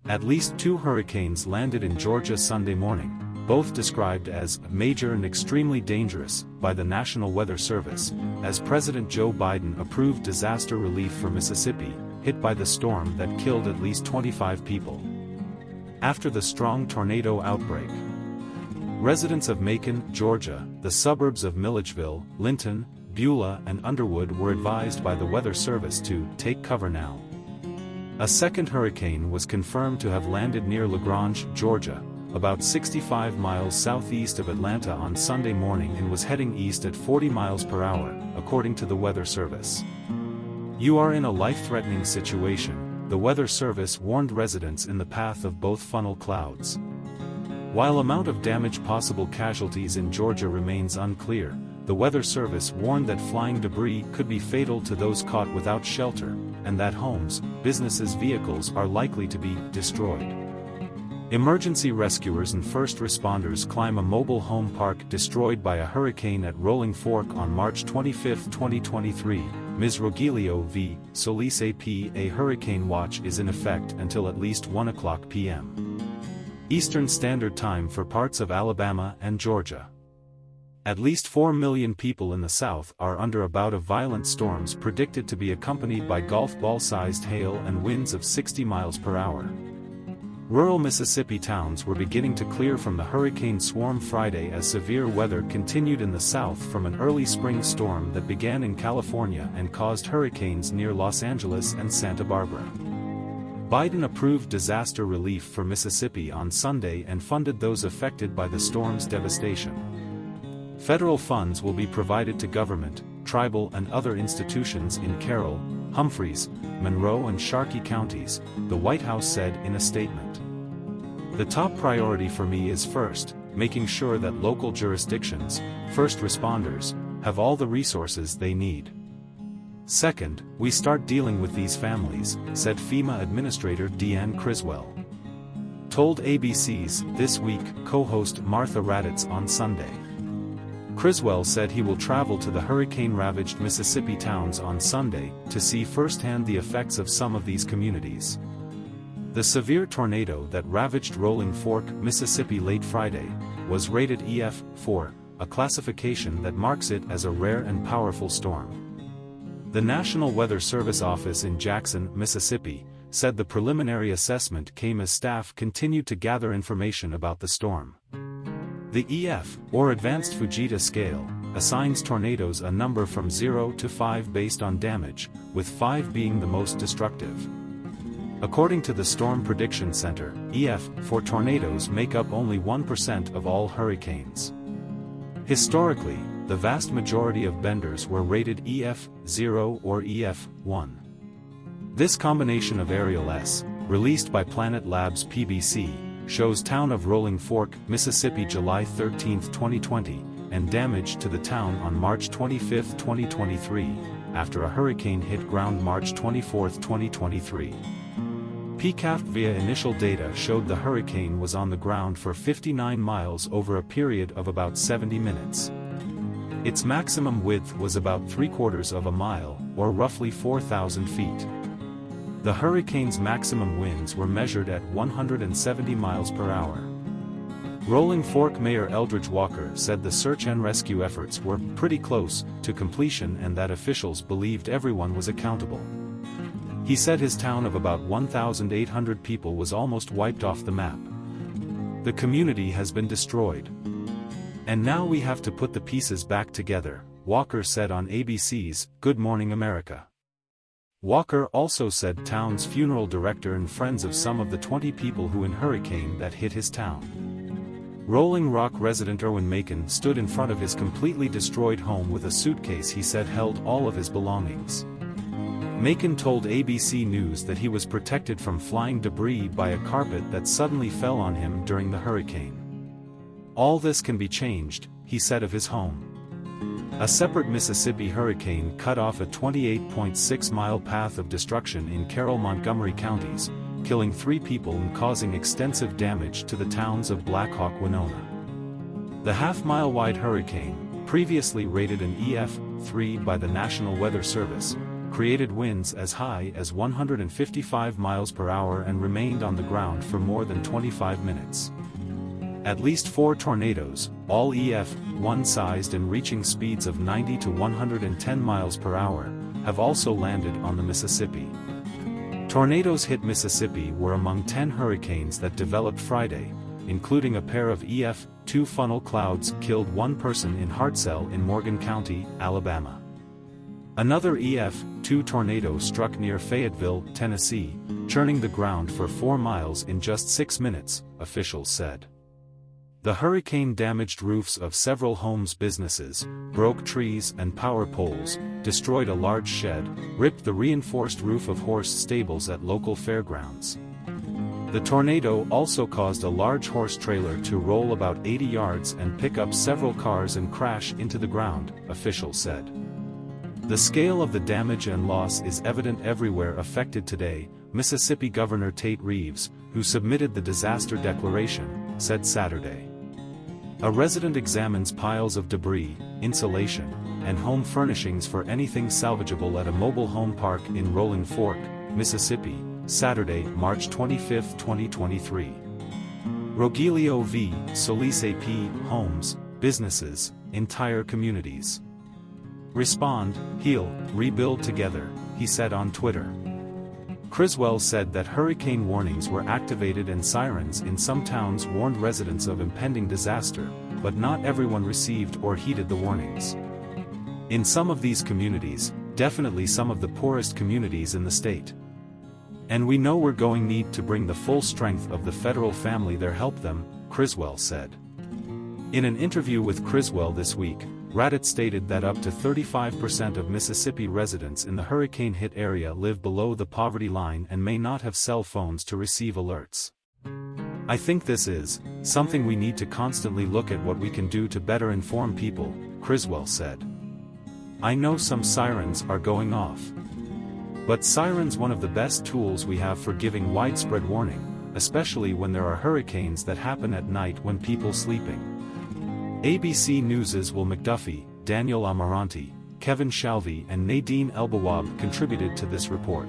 At least 2 hurricanes landed in Georgia Sunday morning, both described as major and extremely dangerous by the National Weather Service, as President Joe Biden approved disaster relief for Mississippi, hit by the storm that killed at least 25 people. After the strong tornado outbreak, residents of Macon, Georgia, the suburbs of Milledgeville, Linton, Beulah and Underwood were advised by the Weather Service to take cover now. A second hurricane was confirmed to have landed near LaGrange, Georgia, about 65 miles southeast of Atlanta on Sunday morning and was heading east at 40 miles per hour, according to the Weather Service. "You are in a life-threatening situation," the Weather Service warned residents in the path of both funnel clouds. While amount of damage, possible casualties in Georgia remains unclear, the Weather Service warned that flying debris could be fatal to those caught without shelter, and that homes, businesses, vehicles are likely to be destroyed. Emergency rescuers and first responders climb a mobile home park destroyed by a hurricane at Rolling Fork on March 25, 2023, Ms. Rogelio V. SolisAP A hurricane watch is in effect until at least 1:00 p.m. Eastern Standard Time for parts of Alabama and Georgia. At least 4 million people in the South are under a bout of violent storms predicted to be accompanied by golf ball-sized hail and winds of 60 miles per hour. Rural Mississippi towns were beginning to clear from the hurricane swarm Friday as severe weather continued in the South from an early spring storm that began in California and caused hurricanes near Los Angeles and Santa Barbara. Biden approved disaster relief for Mississippi on Sunday and funded those affected by the storm's devastation. Federal funds will be provided to government, tribal and other institutions in Carroll, Humphreys, Monroe and Sharkey counties, the White House said in a statement. "The top priority for me is first, making sure that local jurisdictions, first responders, have all the resources they need. Second, we start dealing with these families," said FEMA Administrator Deanne Criswell. Told ABC's This Week co-host Martha Raddatz on Sunday. Criswell said he will travel to the hurricane-ravaged Mississippi towns on Sunday to see firsthand the effects of some of these communities. The severe tornado that ravaged Rolling Fork, Mississippi late Friday, was rated EF4, a classification that marks it as a rare and powerful storm. The National Weather Service office in Jackson, Mississippi, said the preliminary assessment came as staff continued to gather information about the storm. The EF, or Advanced Fujita scale, assigns tornadoes a number from 0 to 5 based on damage, with 5 being the most destructive. According to the Storm Prediction Center, EF4 tornadoes make up only 1% of all hurricanes. Historically, the vast majority of benders were rated EF0 or EF1. This combination of aerial S, released by Planet Labs PBC, shows town of Rolling Fork, Mississippi July 13, 2020, and damage to the town on March 25, 2023, after a hurricane hit ground March 24, 2023. PCAFP via initial data showed the hurricane was on the ground for 59 miles over a period of about 70 minutes. Its maximum width was about 3/4 of a mile, or roughly 4,000 feet. The hurricane's maximum winds were measured at 170 miles per hour. Rolling Fork Mayor Eldridge Walker said the search and rescue efforts were pretty close to completion and that officials believed everyone was accountable. He said his town of about 1,800 people was almost wiped off the map. "The community has been destroyed. And now we have to put the pieces back together," Walker said on ABC's Good Morning America. Walker also said town's funeral director and friends of some of the 20 people who in hurricane that hit his town. Rolling Rock resident Erwin Macon stood in front of his completely destroyed home with a suitcase he said held all of his belongings. Macon told ABC News that he was protected from flying debris by a carpet that suddenly fell on him during the hurricane. "All this can be changed," he said of his home. A separate Mississippi hurricane cut off a 28.6-mile path of destruction in Carroll Montgomery counties, killing 3 people and causing extensive damage to the towns of Blackhawk Winona. The half-mile-wide hurricane, previously rated an EF3 by the National Weather Service, created winds as high as 155 miles per hour and remained on the ground for more than 25 minutes. At least 4 tornadoes, all EF1 sized and reaching speeds of 90 to 110 miles per hour, have also landed on the Mississippi. Tornadoes hit Mississippi were among 10 hurricanes that developed Friday, including a pair of EF2 funnel clouds killed 1 person in Hartselle in Morgan County, Alabama. Another EF2 tornado struck near Fayetteville, Tennessee, churning the ground for 4 miles in just 6 minutes, officials said. The hurricane damaged roofs of several homes, businesses, broke trees and power poles, destroyed a large shed, ripped the reinforced roof of horse stables at local fairgrounds. The tornado also caused a large horse trailer to roll about 80 yards and pick up several cars and crash into the ground, officials said. The scale of the damage and loss is evident everywhere affected today, Mississippi Governor Tate Reeves, who submitted the disaster declaration, said Saturday. A resident examines piles of debris, insulation, and home furnishings for anything salvageable at a mobile home park in Rolling Fork, Mississippi, Saturday, March 25, 2023. Rogelio V, SolisAP A, homes, businesses, entire communities. Respond, heal, rebuild together, he said on Twitter. Criswell said that hurricane warnings were activated and sirens in some towns warned residents of impending disaster, but not everyone received or heeded the warnings. In some of these communities, definitely some of the poorest communities in the state. And we know we're going to need to bring the full strength of the federal family there help them, Criswell said. In an interview with Criswell this week, Raddatz stated that up to 35% of Mississippi residents in the hurricane-hit area live below the poverty line and may not have cell phones to receive alerts. I think this is something we need to constantly look at what we can do to better inform people, Criswell said. I know some sirens are going off. But sirens one of the best tools we have for giving widespread warning, especially when there are hurricanes that happen at night when people sleeping. ABC News' Will McDuffie, Daniel Amaranti, Kevin Shalvey and Nadine Elbawab contributed to this report.